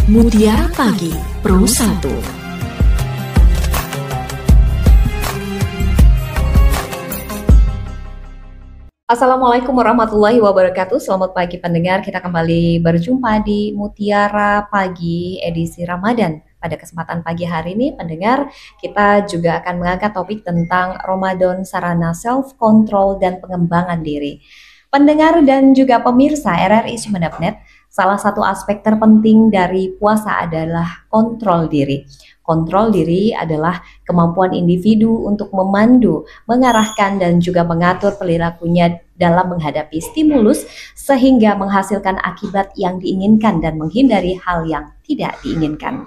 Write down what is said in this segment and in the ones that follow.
Mutiara Pagi Pro 1. Assalamualaikum warahmatullahi wabarakatuh. Selamat pagi pendengar. Kita kembali berjumpa di Mutiara Pagi edisi Ramadan. Pada kesempatan pagi hari ini pendengar, kita juga akan mengangkat topik tentang Ramadan, sarana self-control dan pengembangan diri. Pendengar dan juga pemirsa RRI Sumeneb.net, salah satu aspek terpenting dari puasa adalah kontrol diri. Kontrol diri adalah kemampuan individu untuk memandu, mengarahkan, dan juga mengatur perilakunya dalam menghadapi stimulus sehingga menghasilkan akibat yang diinginkan dan menghindari hal yang tidak diinginkan.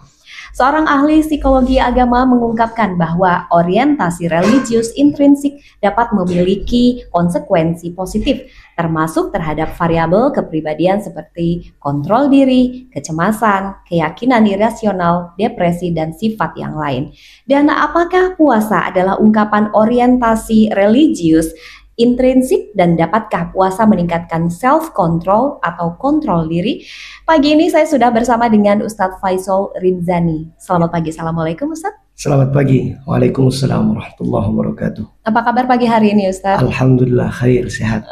Seorang ahli psikologi agama mengungkapkan bahwa orientasi religius intrinsik dapat memiliki konsekuensi positif, termasuk terhadap variabel kepribadian seperti kontrol diri, kecemasan, keyakinan irasional, depresi, dan sifat yang lain. Dan apakah puasa adalah ungkapan orientasi religius intrinsik dan dapatkah puasa meningkatkan self-control atau kontrol diri? Pagi ini saya sudah bersama dengan Ustadz Faisal Rinzani. Selamat pagi, Assalamualaikum Ustadz. Selamat pagi, Waalaikumsalam warahmatullahi wabarakatuh. Apa kabar pagi hari ini Ustadz? Alhamdulillah, khair, sehat.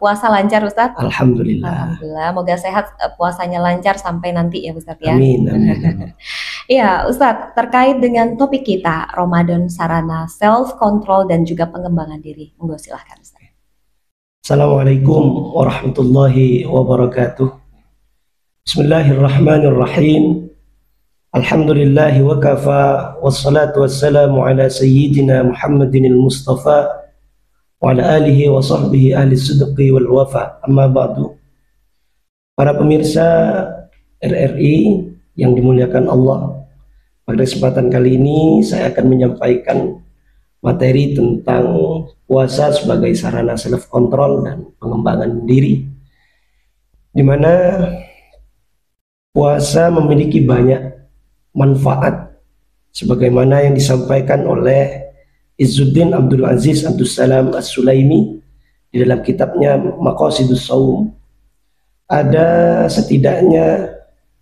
Puasa lancar Ustadz? Alhamdulillah. Alhamdulillah, moga sehat, puasanya lancar sampai nanti ya Ustadz ya. Amin, amin. Iya Ustadz, terkait dengan topik kita, Ramadan, sarana self-control dan juga pengembangan diri. Monggo silahkan Ustadz. Assalamualaikum warahmatullahi wabarakatuh. Bismillahirrahmanirrahim. Alhamdulillahi wa kafa, wassalatu wassalamu ala sayyidina Muhammadin al-Mustafa wa ala alihi wa sahbihi ahli sidqi wal wafa, amma ba'du. Para pemirsa RRI yang dimuliakan Allah, pada kesempatan kali ini saya akan menyampaikan materi tentang puasa sebagai sarana self-control dan pengembangan diri, di mana puasa memiliki banyak manfaat sebagaimana yang disampaikan oleh Izzuddin Abdul Aziz Abdul Salam As-Sulaimi di dalam kitabnya Maqasidus Shaum. Ada setidaknya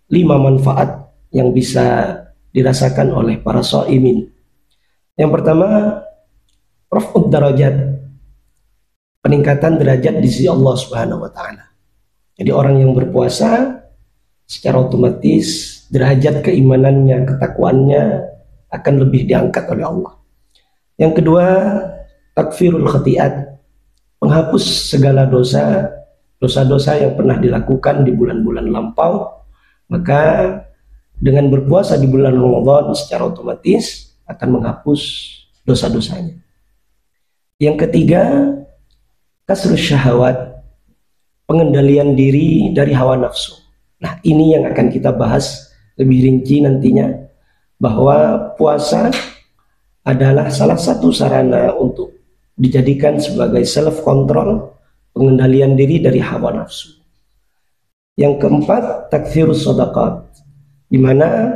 5 manfaat yang bisa dirasakan oleh para shaimin. Yang pertama, raf'ud darajat, peningkatan derajat di sisi Allah Subhanahu wa taala. Jadi orang yang berpuasa secara otomatis derajat keimanannya, ketakwaannya akan lebih diangkat oleh Allah. Yang kedua, takfirul khati'at, penghapus segala dosa-dosa yang pernah dilakukan di bulan-bulan lampau. Maka dengan berpuasa di bulan Ramadan secara otomatis akan menghapus dosa-dosanya. Yang ketiga, kasrus syahwat, pengendalian diri dari hawa nafsu. Nah, ini yang akan kita bahas lebih rinci nantinya, bahwa puasa adalah salah satu sarana untuk dijadikan sebagai self-control, pengendalian diri dari hawa nafsu. Yang keempat, takfirus shadaqat, di mana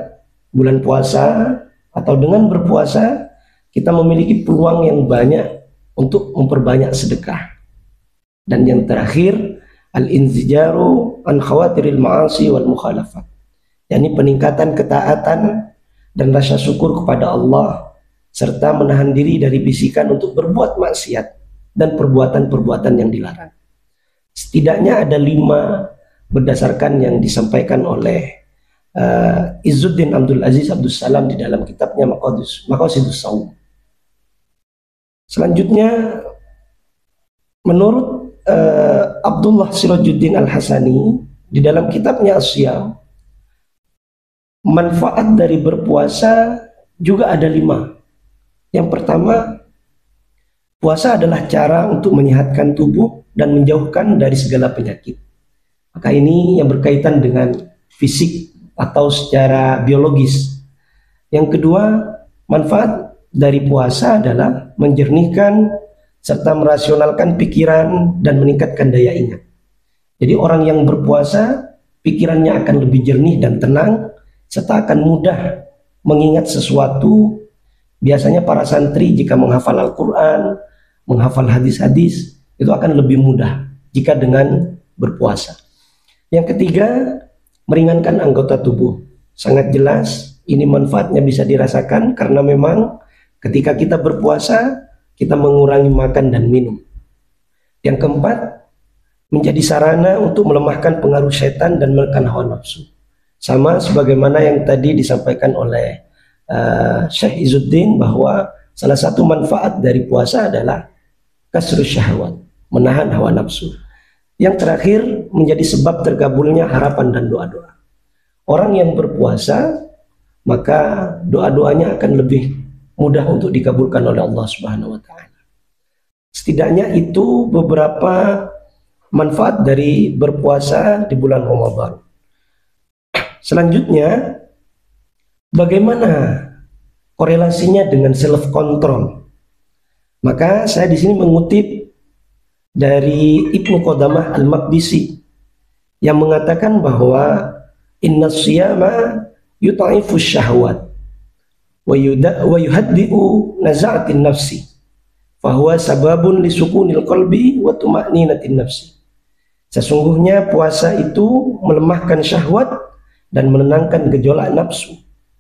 bulan puasa atau dengan berpuasa kita memiliki peluang yang banyak untuk memperbanyak sedekah. Dan yang terakhir, al-inzijaru an khawatiril ma'asi wal mukhalafat, yakni peningkatan ketaatan dan rasa syukur kepada Allah serta menahan diri dari bisikan untuk berbuat maksiat dan perbuatan-perbuatan yang dilarang. Setidaknya ada 5 berdasarkan yang disampaikan oleh Izzuddin Abdul Aziz Abdul Salam di dalam kitabnya Maqasidus Shaum. Selanjutnya, menurut Abdullah Sirajuddin Al-Hasani di dalam kitabnya As-Siyam, manfaat dari berpuasa juga ada 5. Yang pertama, puasa adalah cara untuk menyehatkan tubuh dan menjauhkan dari segala penyakit. Maka ini yang berkaitan dengan fisik atau secara biologis. Yang kedua, manfaat dari puasa adalah menjernihkan serta merasionalkan pikiran dan meningkatkan daya ingat. Jadi orang yang berpuasa, pikirannya akan lebih jernih dan tenang, serta akan mudah mengingat sesuatu. Biasanya para santri jika menghafal Al-Quran, menghafal hadis-hadis, itu akan lebih mudah jika dengan berpuasa. Yang ketiga, meringankan anggota tubuh. sangat jelas ini manfaatnya bisa dirasakan karena memang ketika kita berpuasa kita mengurangi makan dan minum. Yang keempat, menjadi sarana untuk melemahkan pengaruh setan dan menekan hawa nafsu. Sama sebagaimana yang tadi disampaikan oleh Syekh Izzuddin bahwa salah satu manfaat dari puasa adalah kasrus syahwat, menahan hawa nafsu. Yang terakhir, menjadi sebab tergabulnya harapan dan doa-doa. Orang yang berpuasa maka doa-doanya akan lebih mudah untuk dikabulkan oleh Allah Subhanahu wa taala. Setidaknya itu beberapa manfaat dari berpuasa di bulan Ramadan. Selanjutnya, bagaimana korelasinya dengan self control? Maka saya di sini mengutip dari Ibnu Qudamah Al-Maqdisi yang mengatakan bahwa inna siyama yuta'ifus syahwat wa yuhaddi'u naza'atin nafsi fahuwa sababun lisukunil qalbi wa tuma'ninatin nafsi. Sesungguhnya puasa itu melemahkan syahwat dan menenangkan gejolak nafsu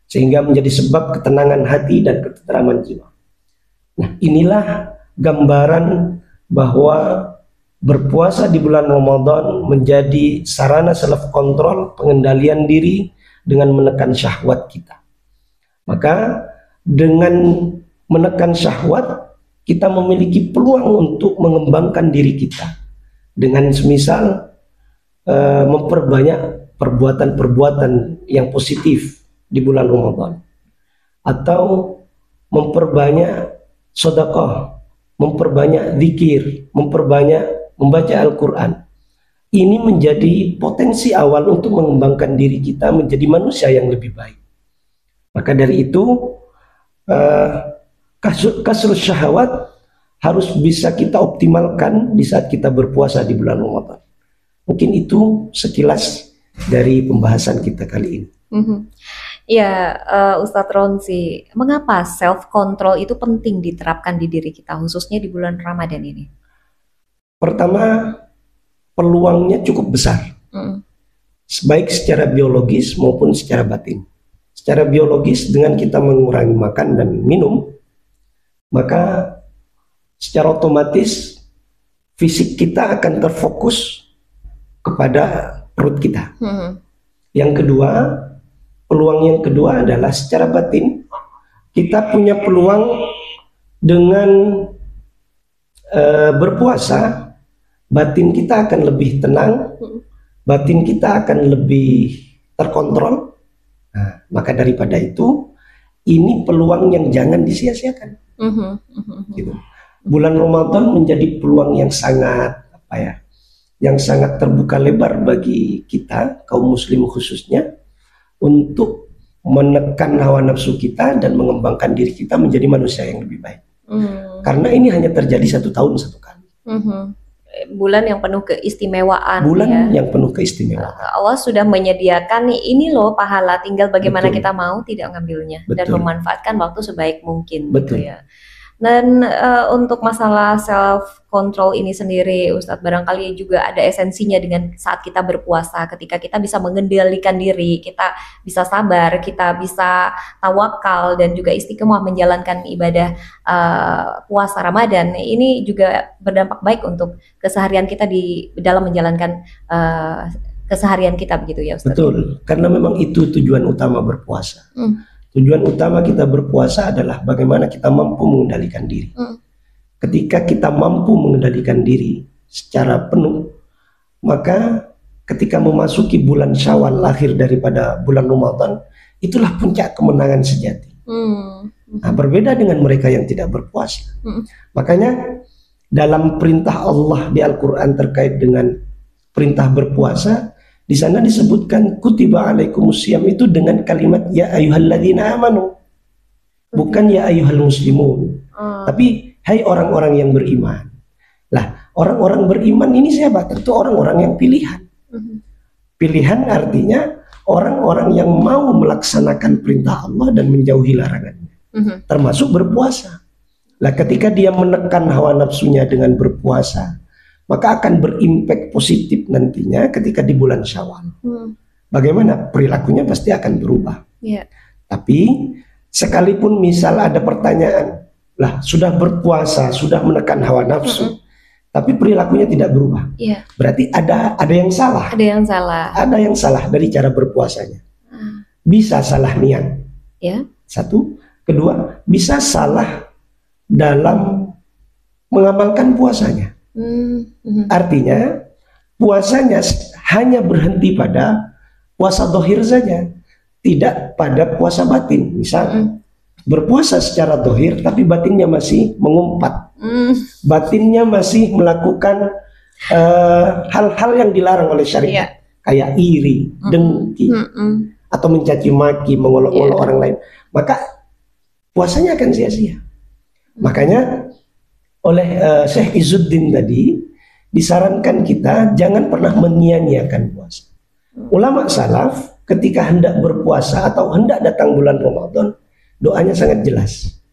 sehingga menjadi sebab ketenangan hati dan ketenteraman jiwa. Nah, inilah gambaran bahwa berpuasa di bulan Ramadan menjadi sarana self control, pengendalian diri dengan menekan syahwat kita. Maka dengan menekan syahwat kita memiliki peluang untuk mengembangkan diri kita dengan semisal memperbanyak perbuatan-perbuatan yang positif di bulan Ramadan, atau memperbanyak sedekah, memperbanyak zikir, memperbanyak membaca Al-Quran. Ini menjadi potensi awal untuk mengembangkan diri kita menjadi manusia yang lebih baik. Maka dari itu kasrus syahwat harus bisa kita optimalkan di saat kita berpuasa di bulan Ramadan. Mungkin itu sekilas dari pembahasan kita kali ini. Ya, Ustadz Ronzi, mengapa self control itu penting diterapkan di diri kita khususnya di bulan Ramadan ini? Pertama, peluangnya cukup besar, baik secara biologis maupun secara batin. Secara biologis, dengan kita mengurangi makan dan minum, maka secara otomatis fisik kita akan terfokus kepada perut kita. Yang kedua, peluang yang kedua adalah secara batin, kita punya peluang dengan berpuasa, batin kita akan lebih tenang, batin kita akan lebih terkontrol. Nah, maka daripada itu, ini peluang yang jangan disia-siakan. Gitu. Bulan Ramadan menjadi peluang yang sangat yang sangat terbuka lebar bagi kita kaum muslim khususnya untuk menekan hawa nafsu kita dan mengembangkan diri kita menjadi manusia yang lebih baik. Karena ini hanya terjadi 1 tahun 1 kali. Bulan yang penuh keistimewaan. Bulan yang penuh keistimewaan. Allah sudah menyediakan nih, ini loh pahala, tinggal bagaimana kita mau tidak mengambilnya dan memanfaatkan waktu sebaik mungkin. Gitu ya. Dan untuk masalah self control ini sendiri, Ustadz, barangkali juga ada esensinya dengan saat kita berpuasa, ketika kita bisa mengendalikan diri, kita bisa sabar, kita bisa tawakal dan juga istiqomah menjalankan ibadah puasa Ramadan. Ini juga berdampak baik untuk keseharian kita di dalam menjalankan keseharian kita, begitu ya, Ustadz? Betul, karena memang itu tujuan utama berpuasa. Tujuan utama kita berpuasa adalah bagaimana kita mampu mengendalikan diri. Ketika kita mampu mengendalikan diri secara penuh, maka ketika memasuki bulan Syawal, akhir daripada bulan Ramadan, itulah puncak kemenangan sejati. Nah, berbeda dengan mereka yang tidak berpuasa. Makanya dalam perintah Allah di Al-Quran terkait dengan perintah berpuasa, di sana disebutkan kutiba alaikumusiyam itu dengan kalimat ya ayyuhalladzina amanu, bukan ya ayyuhal muslimun, tapi hai orang-orang yang beriman. Lah, orang-orang beriman ini siapa? Tentu orang-orang yang pilihan. Pilihan artinya orang-orang yang mau melaksanakan perintah Allah dan menjauhi larangannya, termasuk berpuasa. Lah, ketika dia menekan hawa nafsunya dengan berpuasa, maka akan berimpact positif nantinya ketika di bulan Syawal. bagaimana perilakunya pasti akan berubah. Iya. Tapi sekalipun misal ada pertanyaan, lah sudah berpuasa, sudah menekan hawa nafsu, tapi perilakunya tidak berubah. Iya. Berarti ada yang salah. Ada yang salah. Ada yang salah dari cara berpuasanya. Bisa salah niat. Ya. Satu, kedua, bisa salah dalam mengamalkan puasanya. Artinya puasanya hanya berhenti pada puasa dohir saja, tidak pada puasa batin. Misal berpuasa secara dohir tapi batinnya masih mengumpat, batinnya masih melakukan hal-hal yang dilarang oleh syariat, kayak iri, dengki, atau mencaci maki, mengolok-olok orang lain, maka puasanya akan sia-sia. Makanya oleh Syekh Izzuddin tadi disarankan kita jangan pernah menyia-nyiakan puasa. Ulama salaf ketika hendak berpuasa atau hendak datang bulan Ramadan, doanya sangat jelas.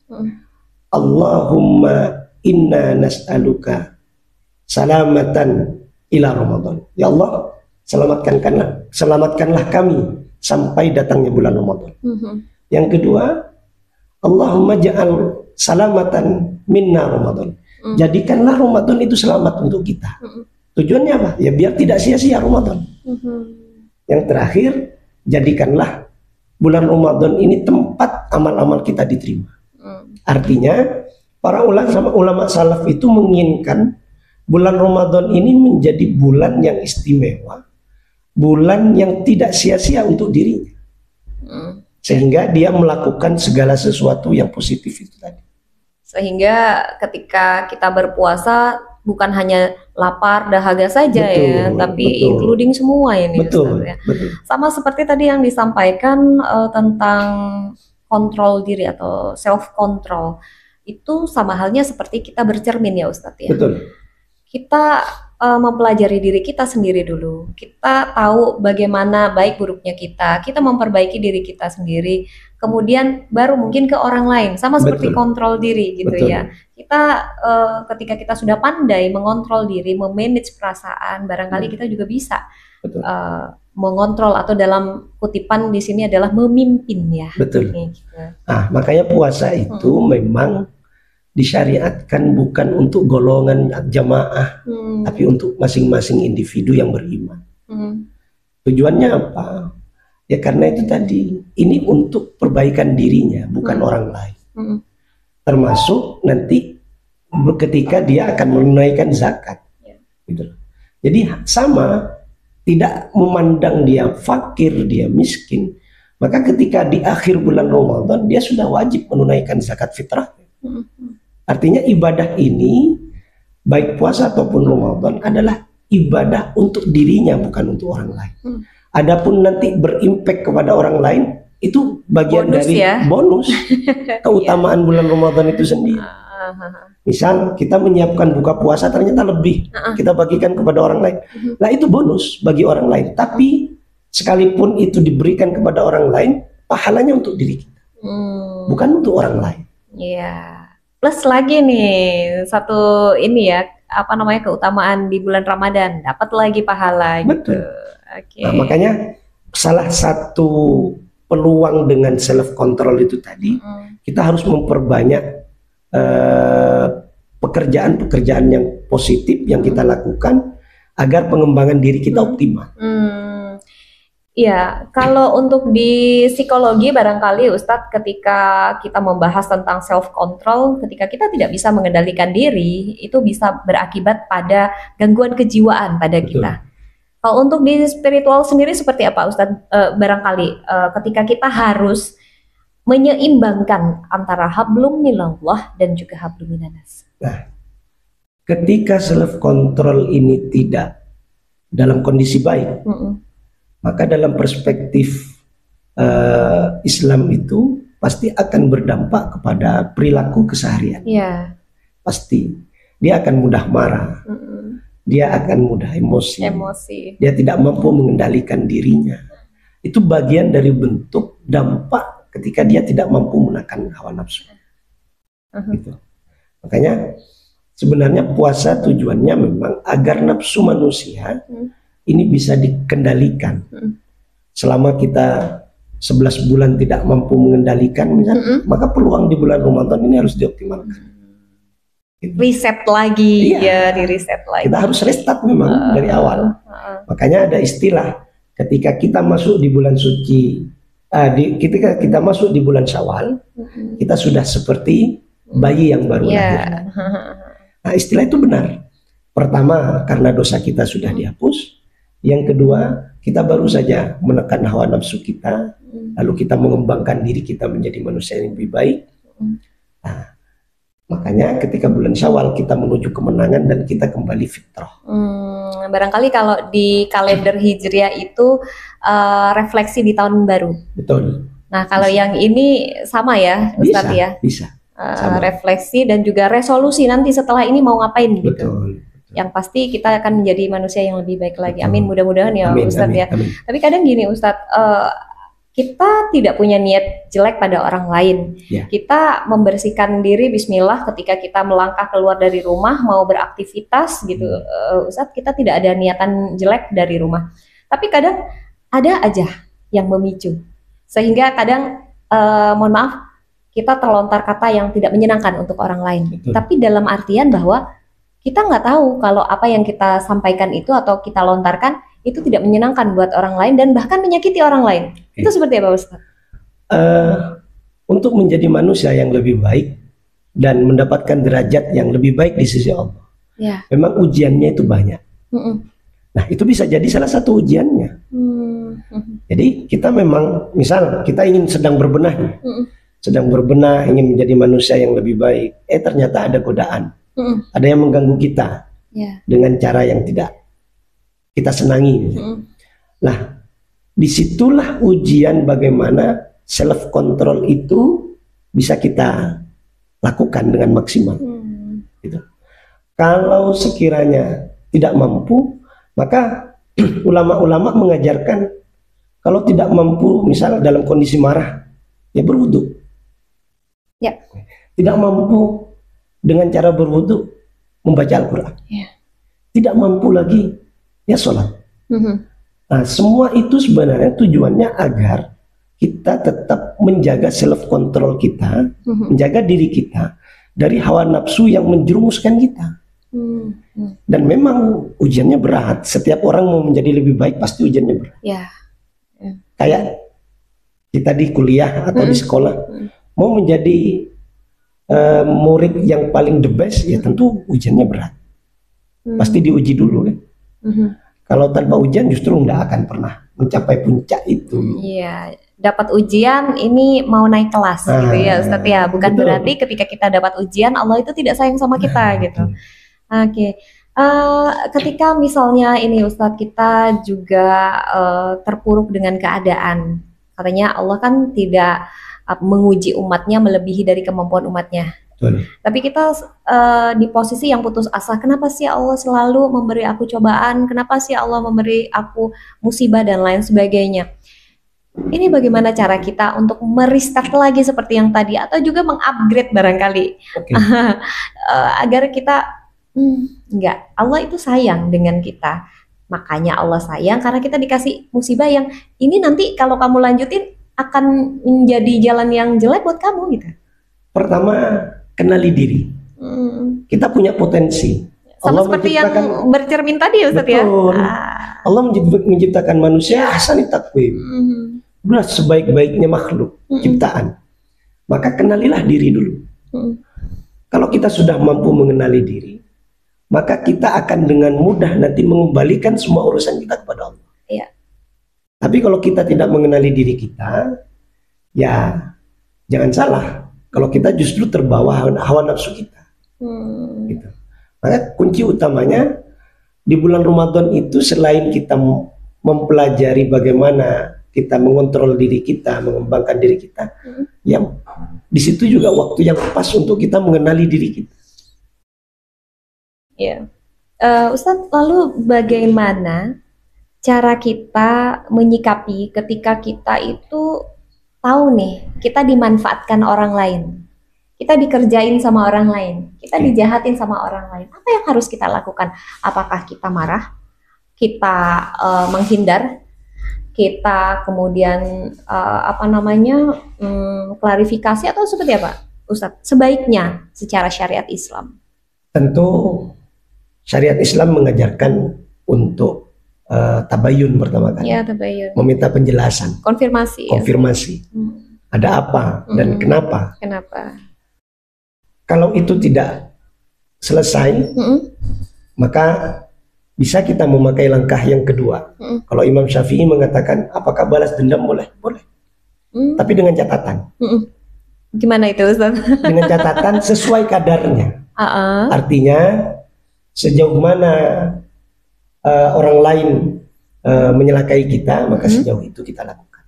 Allahumma inna nas'aluka salamatan ila Ramadan. Ya Allah, selamatkanlah kami sampai datangnya bulan Ramadan. Yang kedua, Allahumma ja'al salamatan minna Ramadan. Jadikanlah Ramadan itu selamat untuk kita. Tujuannya apa? Ya biar tidak sia-sia Ramadan. Yang terakhir, jadikanlah bulan Ramadan ini tempat amal-amal kita diterima. Artinya para ulama salaf itu menginginkan bulan Ramadan ini menjadi bulan yang istimewa, bulan yang tidak sia-sia untuk dirinya, sehingga dia melakukan segala sesuatu yang positif itu tadi. Sehingga ketika kita berpuasa bukan hanya lapar dahaga saja, tapi including semua ini. Betul, Ustaz, ya. Sama seperti tadi yang disampaikan tentang kontrol diri atau self control, itu sama halnya seperti kita bercermin ya Ustadz ya. Betul. Kita mempelajari diri kita sendiri dulu. Kita tahu bagaimana baik buruknya kita memperbaiki diri kita sendiri, kemudian baru mungkin ke orang lain. Sama seperti kontrol diri gitu ya. Kita ketika kita sudah pandai mengontrol diri, memanage perasaan, barangkali kita juga bisa mengontrol, atau dalam kutipan di sini adalah memimpin ya. Betul. Gitu. Nah, makanya puasa itu memang disyariatkan bukan untuk golongan jamaah, tapi untuk masing-masing individu yang beriman. Tujuannya apa? Ya karena itu tadi, ini untuk perbaikan dirinya, bukan orang lain. Termasuk nanti ketika dia akan menunaikan zakat. Gitu. Jadi sama, tidak memandang dia fakir, dia miskin, maka ketika di akhir bulan Ramadan dia sudah wajib menunaikan zakat fitrah. Artinya ibadah ini, baik puasa ataupun Ramadan, adalah ibadah untuk dirinya, bukan untuk orang lain. Adapun nanti berimpact kepada orang lain, itu bagian bonus dari bonus keutamaan bulan Ramadan itu sendiri. Misal kita menyiapkan buka puasa ternyata lebih, kita bagikan kepada orang lain. Nah itu bonus bagi orang lain. Tapi sekalipun itu diberikan kepada orang lain, pahalanya untuk diri kita, bukan untuk orang lain. Iya. Plus lagi nih satu ini ya, apa namanya, keutamaan di bulan Ramadan, dapat lagi pahala. Betul. Gitu. Nah, makanya salah satu peluang dengan self control itu tadi, kita harus memperbanyak pekerjaan-pekerjaan yang positif yang kita lakukan agar pengembangan diri kita optimal. Iya, kalau untuk di psikologi barangkali Ustadz, ketika kita membahas tentang self control, ketika kita tidak bisa mengendalikan diri, itu bisa berakibat pada gangguan kejiwaan pada kita. Kalau untuk di spiritual sendiri seperti apa Ustadz? Barangkali ketika kita harus menyeimbangkan antara hablum minallah dan juga hablum minanas. Nah, ketika self control ini tidak dalam kondisi baik, maka dalam perspektif Islam itu pasti akan berdampak kepada perilaku keseharian. Pasti dia akan mudah marah, dia akan mudah emosi, dia tidak mampu mengendalikan dirinya. Itu bagian dari bentuk dampak ketika dia tidak mampu menekan hawa nafsu. Gitu. Makanya sebenarnya puasa tujuannya memang agar nafsu manusia ini bisa dikendalikan, selama kita 11 bulan tidak mampu mengendalikan misalnya, maka peluang di bulan Ramadan ini harus dioptimalkan. Reset lagi, Iya. ya, di reset lagi. Kita harus restart memang dari awal. Makanya ada istilah ketika kita masuk di bulan suci, ketika kita masuk di bulan Syawal, kita sudah seperti bayi yang baru lahir. Nah, istilah itu benar. Pertama, karena dosa kita sudah dihapus. Yang kedua, kita baru saja menekan hawa nafsu kita, lalu kita mengembangkan diri kita menjadi manusia yang lebih baik. Nah, makanya ketika bulan Syawal kita menuju kemenangan dan kita kembali fitrah. Barangkali kalau di kalender Hijriah itu refleksi di tahun baru. Betul. Nah, kalau yang ini sama ya, Ustadz ya? Bisa. Refleksi dan juga resolusi nanti setelah ini mau ngapain gitu. Betul. Yang pasti kita akan menjadi manusia yang lebih baik lagi. Amin, mudah-mudahan ya Ustadz ya. Amin. Tapi kadang gini Ustadz, kita tidak punya niat jelek pada orang lain. Kita membersihkan diri bismillah ketika kita melangkah keluar dari rumah mau beraktivitas gitu. Ustadz, kita tidak ada niatan jelek dari rumah. Tapi kadang ada aja yang memicu. Sehingga kadang mohon maaf kita terlontar kata yang tidak menyenangkan untuk orang lain. Tapi dalam artian bahwa kita nggak tahu kalau apa yang kita sampaikan itu atau kita lontarkan itu tidak menyenangkan buat orang lain dan bahkan menyakiti orang lain. Itu seperti apa Ustaz? Untuk menjadi manusia yang lebih baik dan mendapatkan derajat yang lebih baik di sisi Allah, memang ujiannya itu banyak. Nah, itu bisa jadi salah satu ujiannya. Jadi kita memang, misal kita ingin sedang berbenah, ingin menjadi manusia yang lebih baik. Ternyata ada godaan. Ada yang mengganggu kita dengan cara yang tidak kita senangi. Nah, disitulah ujian bagaimana self control itu bisa kita lakukan dengan maksimal. Gitu. Kalau sekiranya tidak mampu, maka ulama-ulama mengajarkan kalau tidak mampu, misal dalam kondisi marah, ya berwudu. Tidak mampu dengan cara berwudu membaca Al-Quran. Tidak mampu lagi, ya sholat. Nah, semua itu sebenarnya tujuannya agar kita tetap menjaga self control kita, menjaga diri kita dari hawa nafsu yang menjerumuskan kita. Dan memang ujiannya berat. Setiap orang mau menjadi lebih baik pasti ujiannya berat. Kayak kita di kuliah atau di sekolah mau menjadi murid yang paling the best, ya tentu ujiannya berat. Pasti diuji dulu kan. Kalau tanpa ujian justru nggak akan pernah mencapai puncak itu. Dapat ujian ini mau naik kelas gitu ya Ustadz ya. Bukan berarti ketika kita dapat ujian Allah itu tidak sayang sama kita gitu. Ketika misalnya ini Ustadz kita juga terpuruk dengan keadaan, katanya Allah kan tidak menguji umatnya melebihi dari kemampuan umatnya. Tapi kita di posisi yang putus asa. Kenapa sih Allah selalu memberi aku cobaan? Kenapa sih Allah memberi aku musibah dan lain sebagainya? Ini bagaimana cara kita untuk merestart lagi seperti yang tadi atau juga mengupgrade barangkali agar kita enggak, Allah itu sayang dengan kita. Makanya Allah sayang karena kita dikasih musibah yang ini nanti kalau kamu lanjutin akan menjadi jalan yang jelek buat kamu gitu. Pertama, kenali diri. Kita punya potensi. Sama Allah seperti yang bercermin tadi ya Ustaz ya. Allah menciptakan manusia ahsani taqwim. Udah sebaik-baiknya makhluk ciptaan. Maka kenalilah diri dulu. Kalau kita sudah mampu mengenali diri, maka kita akan dengan mudah nanti mengembalikan semua urusan kita kepada Allah. Tapi kalau kita tidak mengenali diri kita, ya jangan salah. Kalau kita justru terbawa hawa nafsu kita. Gitu. Maka kunci utamanya di bulan Ramadan itu selain kita mempelajari bagaimana kita mengontrol diri kita, mengembangkan diri kita, yang di situ juga waktu yang pas untuk kita mengenali diri kita. Ustadz, lalu bagaimana cara kita menyikapi ketika kita itu tahu nih, kita dimanfaatkan orang lain, kita dikerjain sama orang lain, kita dijahatin sama orang lain. Apa yang harus kita lakukan? Apakah kita marah, kita menghindar, kita kemudian klarifikasi atau seperti apa, Ustadz? Sebaiknya secara syariat Islam. Tentu syariat Islam mengajarkan untuk tabayun pertama kali. Ya, tabayun. Meminta penjelasan. Konfirmasi. Konfirmasi. Ya. Ada apa dan kenapa? Kenapa? Kalau itu tidak selesai, maka bisa kita memakai langkah yang kedua. Kalau Imam Syafi'i mengatakan, apakah balas dendam boleh? Boleh. Tapi dengan catatan. Gimana itu, Ustaz? Dengan catatan sesuai kadarnya. Artinya sejauh mana orang lain menyelakai kita, maka sejauh itu kita lakukan.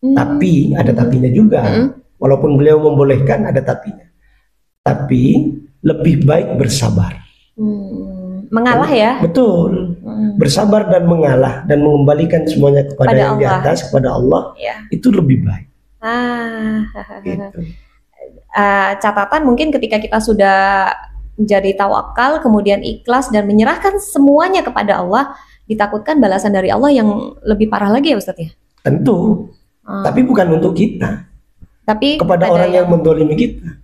Tapi ada tapinya juga. Walaupun beliau membolehkan, ada tapinya. Tapi lebih baik bersabar. Mengalah ya? Betul. Bersabar dan mengalah dan mengembalikan semuanya kepada yang di atas, kepada Allah. Ya. Itu lebih baik. Gitu. Catatan mungkin ketika kita sudah jadi tawakal, kemudian ikhlas dan menyerahkan semuanya kepada Allah, ditakutkan balasan dari Allah yang lebih parah lagi ya Ustadz ya? Tentu. Tapi bukan untuk kita. Tapi kepada orang yang mendolimi kita.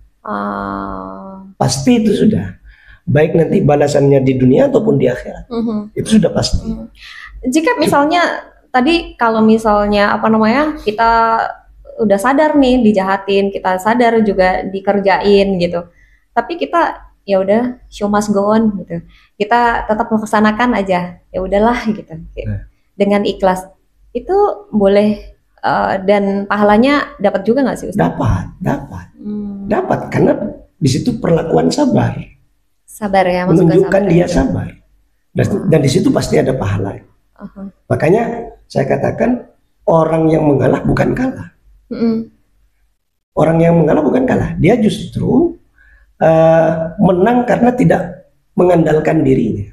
Pasti itu sudah. Baik nanti balasannya di dunia ataupun di akhirat. Itu sudah pasti. Jika misalnya tadi kalau misalnya kita udah sadar nih dijahatin, kita sadar juga dikerjain gitu. Tapi kita ya udah show must go on gitu. Kita tetap melaksanakan aja. Ya udahlah gitu. Dengan ikhlas. Itu boleh dan pahalanya dapat juga nggak sih Ustaz? Dapat karena di situ perlakuan sabar. Sabar ya, menunjukkan sabar, dia sabar. Dan di situ pasti ada pahala. Makanya saya katakan orang yang mengalah bukan kalah. Orang yang mengalah bukan kalah. Dia justru menang karena tidak mengandalkan dirinya.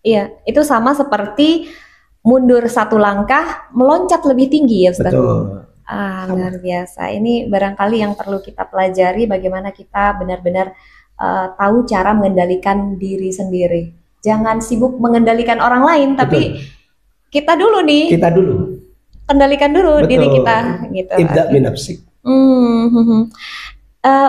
Iya, itu sama seperti mundur satu langkah, meloncat lebih tinggi ya Ustaz. Betul. Luar biasa. Ini barangkali yang perlu kita pelajari, bagaimana kita benar-benar tahu cara mengendalikan diri sendiri. Jangan sibuk mengendalikan orang lain, tapi kita dulu nih. Kita dulu. Kendalikan dulu diri kita. Gitu. Ibda' binafsik.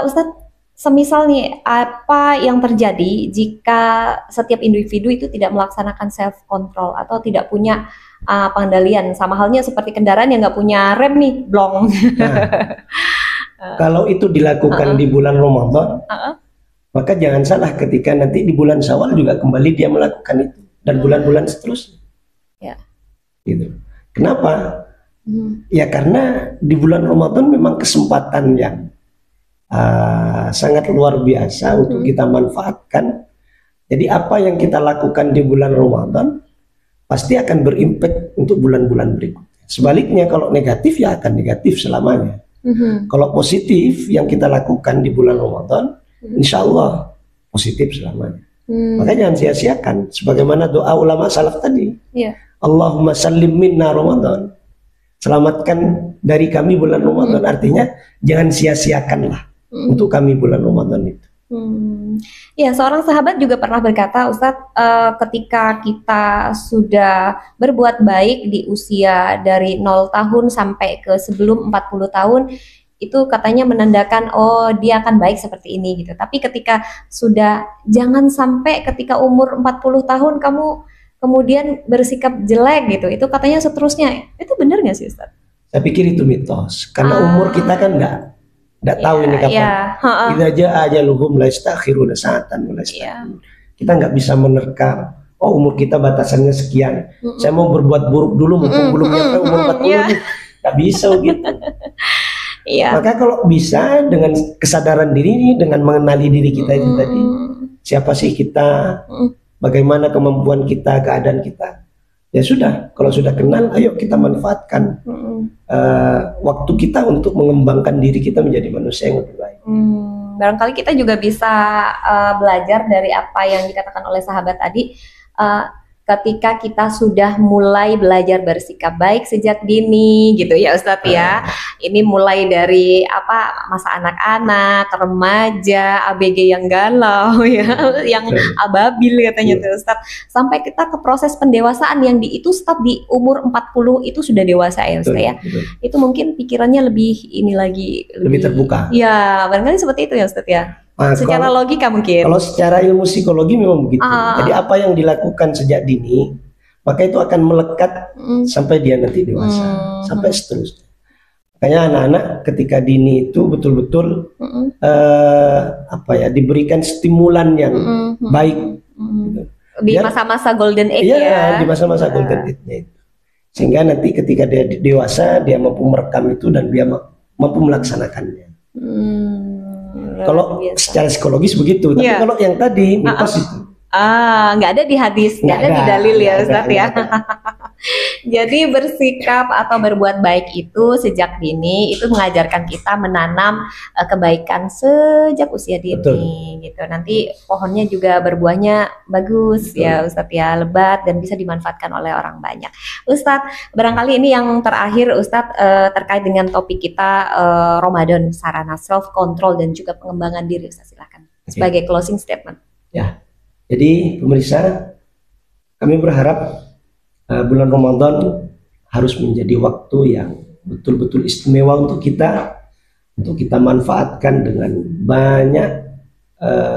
Ustaz, semisal nih, apa yang terjadi jika setiap individu itu tidak melaksanakan self control atau tidak punya pengendalian, sama halnya seperti kendaraan yang nggak punya rem nih, blong. Kalau itu dilakukan di bulan Ramadan, maka jangan salah ketika nanti di bulan Syawal juga kembali dia melakukan itu dan bulan-bulan seterusnya. Ya. Gitu. Kenapa? Ya karena di bulan Ramadan memang kesempatan yang sangat luar biasa untuk kita manfaatkan. Jadi apa yang kita lakukan di bulan Ramadan pasti akan berimpact untuk bulan-bulan berikutnya. Sebaliknya kalau negatif ya akan negatif selamanya. Kalau positif yang kita lakukan di bulan Ramadan, insya Allah positif selamanya. Makanya jangan sia-siakan. Sebagaimana doa ulama salaf tadi. Allahumma sallim minna Ramadan. Selamatkan dari kami bulan Ramadan. Artinya jangan sia-siakanlah untuk kami bulan Ramadan itu. Ya, seorang sahabat juga pernah berkata, Ustadz, ketika kita sudah berbuat baik di usia dari 0 tahun sampai ke sebelum 40 tahun, itu katanya menandakan, oh dia akan baik seperti ini gitu. Tapi ketika sudah, jangan sampai ketika umur 40 tahun kamu kemudian bersikap jelek gitu, itu katanya seterusnya. Itu benar nggak sih Ustadz? Saya pikir itu mitos, karena umur kita kan nggak tahu ini kapan. Kita aja luhum la yastakhiruna sa'atan wa la yastaqdimun. Kita nggak bisa menerka. Oh umur kita batasannya sekian. Saya mau berbuat buruk dulu, mumpung belum nyampe umur 40 nih. Nggak bisa gitu. Maka kalau bisa dengan kesadaran diri, dengan mengenali diri kita itu tadi, siapa sih kita, bagaimana kemampuan kita, keadaan kita. Ya sudah, kalau sudah kenal, ayo kita manfaatkan waktu kita untuk mengembangkan diri kita menjadi manusia yang lebih baik. Barangkali kita juga bisa belajar dari apa yang dikatakan oleh sahabat tadi. ketika kita sudah mulai belajar bersikap baik sejak dini gitu ya Ustadz ya. Ini mulai dari apa, masa anak-anak, remaja, ABG yang galau ya, yang ababil katanya tuh Ustadz, sampai kita ke proses pendewasaan yang itu start di umur 40 itu sudah dewasa ya Ustadz ya. Itu mungkin pikirannya lebih ini lagi lebih terbuka. Ya, barangkali seperti itu ya Ustadz ya. Secara kalau, logika mungkin. Kalau secara ilmu psikologi memang begitu. Jadi apa yang dilakukan sejak dini, maka itu akan melekat sampai dia nanti dewasa, sampai seterusnya. Makanya anak-anak ketika dini itu betul-betul diberikan stimulan yang baik. Gitu. Di masa-masa golden age ya. Di masa-masa golden age-nya itu. Sehingga nanti ketika dia dewasa, dia mampu merekam itu dan dia mampu melaksanakannya. Kalau secara psikologis begitu, tapi kalau yang tadi mitos itu nggak ada di hadis, nggak ada di dalil ya Ustadz ya. Jadi bersikap atau berbuat baik itu sejak dini itu mengajarkan kita menanam kebaikan sejak usia dini. Betul. Gitu. Nanti pohonnya juga berbuahnya bagus. Betul. Ya Ustadz ya, lebat dan bisa dimanfaatkan oleh orang banyak. Ustadz, barangkali ini yang terakhir Ustadz terkait dengan topik kita Ramadan, sarana self control dan juga pengembangan diri. Ustadz silakan sebagai closing statement. Ya. Jadi pemirsa, kami berharap bulan Ramadan harus menjadi waktu yang betul-betul istimewa untuk kita manfaatkan dengan banyak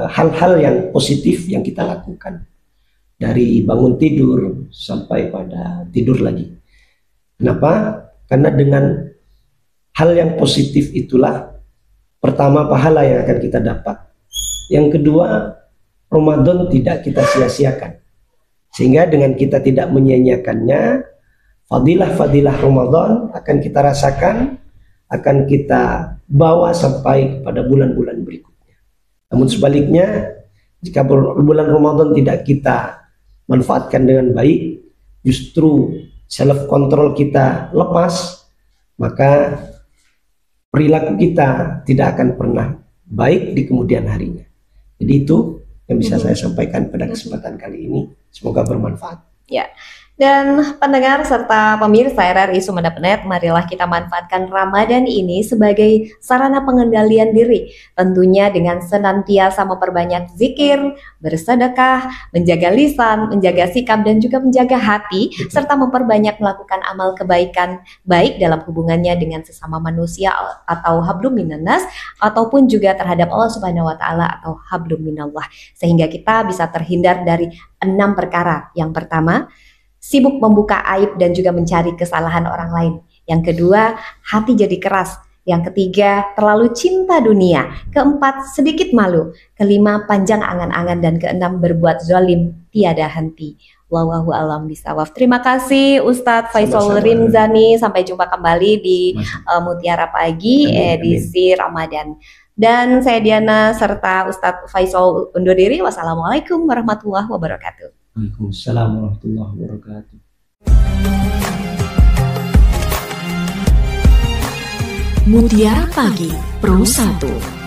hal-hal yang positif yang kita lakukan, dari bangun tidur sampai pada tidur lagi. Kenapa? Karena dengan hal yang positif itulah pertama pahala yang akan kita dapat, yang kedua Ramadan tidak kita sia-siakan, sehingga dengan kita tidak menyia-nyiakannya, fadilah-fadilah Ramadan akan kita rasakan, akan kita bawa sampai kepada bulan-bulan berikutnya. Namun sebaliknya, jika bulan Ramadan tidak kita manfaatkan dengan baik, justru self control kita lepas, maka perilaku kita tidak akan pernah baik di kemudian harinya. Jadi itu yang bisa saya sampaikan pada kesempatan kali ini. Semoga bermanfaat. Ya. Dan pendengar serta pemirsa RRI Sumeneb.net, marilah kita manfaatkan Ramadan ini sebagai sarana pengendalian diri. Tentunya dengan senantiasa memperbanyak zikir, bersedekah, menjaga lisan, menjaga sikap, dan juga menjaga hati, serta memperbanyak melakukan amal kebaikan, baik dalam hubungannya dengan sesama manusia atau hablum minannas, ataupun juga terhadap Allah Subhanahu wa Ta'ala atau hablum minallah. Sehingga kita bisa terhindar dari 6 perkara. Yang pertama, sibuk membuka aib dan juga mencari kesalahan orang lain. Yang kedua, hati jadi keras. Yang ketiga, terlalu cinta dunia. Keempat, sedikit malu. Kelima, panjang angan-angan. Dan keenam, berbuat zalim tiada henti. Wallahu a'lam bishawab. Terima kasih Ustadz Faisal Rimzani. Sampai jumpa kembali di Mutiara Pagi edisi Ramadan. Dan saya Diana serta Ustadz Faisal undur diri. Wassalamualaikum warahmatullahi wabarakatuh. Waalaikumsalam warahmatullahi wabarakatuh. Mutiara Pagi Pro 1.